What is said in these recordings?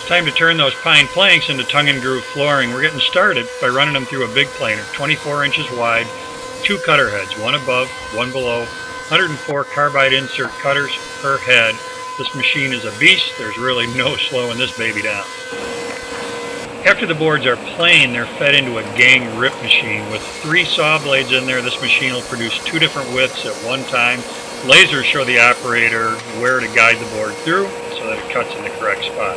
Time to turn those pine planks into tongue and groove flooring. We're getting started by running them through a big planer, 24 inches wide, 2 cutter heads, one above, one below, 104 carbide insert cutters per head. This machine is a beast. There's really no slowing this baby down. After the boards are plain, they're fed into a gang rip machine. With 3 saw blades in there, this machine will produce 2 different widths at one time. Lasers show the operator where to guide the board through so that it cuts in the correct spot.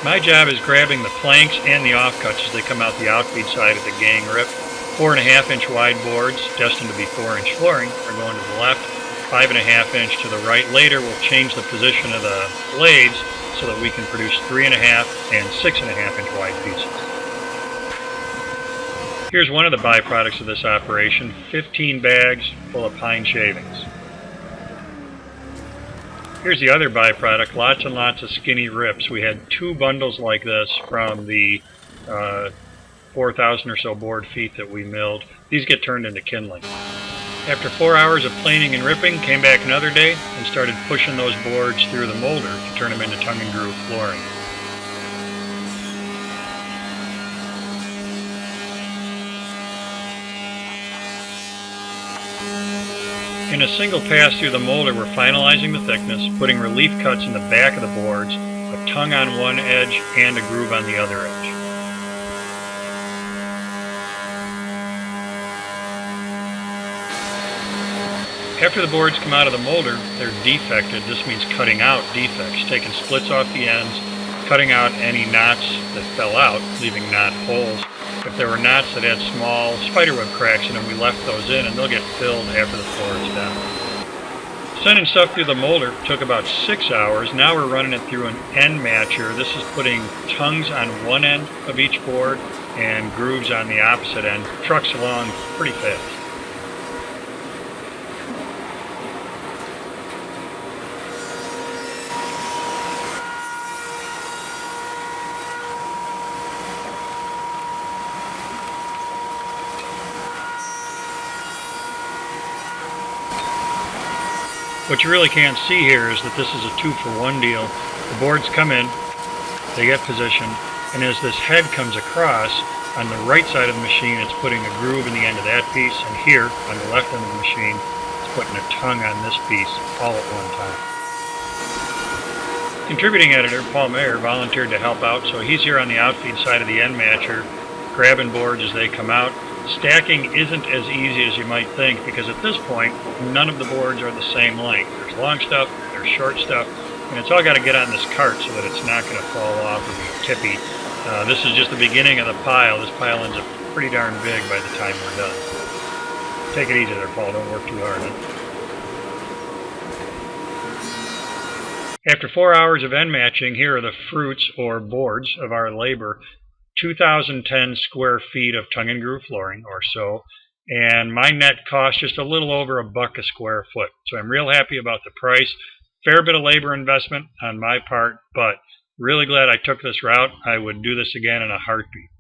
My job is grabbing the planks and the offcuts as they come out the outfeed side of the gang rip. 4.5 inch wide boards, destined to be 4 inch flooring, are going to the left. 5.5 inch to the right. Later we'll change the position of the blades so that we can produce 3.5 and 6.5 inch wide pieces. Here's one of the byproducts of this operation, 15 bags full of pine shavings. Here's the other byproduct, lots and lots of skinny rips. We had 2 bundles like this from the 4,000 or so board feet that we milled. These get turned into kindling. After 4 hours of planing and ripping, came back another day and started pushing those boards through the molder to turn them into tongue and groove flooring. In a single pass through the molder, we're finalizing the thickness, putting relief cuts in the back of the boards, a tongue on one edge and a groove on the other edge. After the boards come out of the molder, they're defected. This means cutting out defects, taking splits off the ends, cutting out any knots that fell out, leaving knot holes. If there were knots that had small spiderweb cracks in them, we left those in and they'll get filled after the floor is done. Sending stuff through the molder took about 6 hours. Now we're running it through an end matcher. This is putting tongues on one end of each board and grooves on the opposite end. Trucks along pretty fast. What you really can't see here is that this is a 2-for-1 deal. The boards come in, they get positioned, and as this head comes across, on the right side of the machine it's putting a groove in the end of that piece, and here, on the left end of the machine, it's putting a tongue on this piece, all at one time. Contributing editor, Paul Mayer, volunteered to help out, so he's here on the outfeed side of the end matcher, grabbing boards as they come out. Stacking isn't as easy as you might think because at this point, none of the boards are the same length. There's long stuff, there's short stuff, and it's all got to get on this cart so that it's not going to fall off or be tippy. This is just the beginning of the pile. This pile ends up pretty darn big by the time we're done. Take it easy there, Paul. Don't work too hard. After 4 hours of end matching, here are the fruits or boards of our labor. 2,010 square feet of tongue and groove flooring or so, and my net cost just a little over $1 a square foot. So I'm real happy about the price. Fair bit of labor investment on my part, but really glad I took this route. I would do this again in a heartbeat.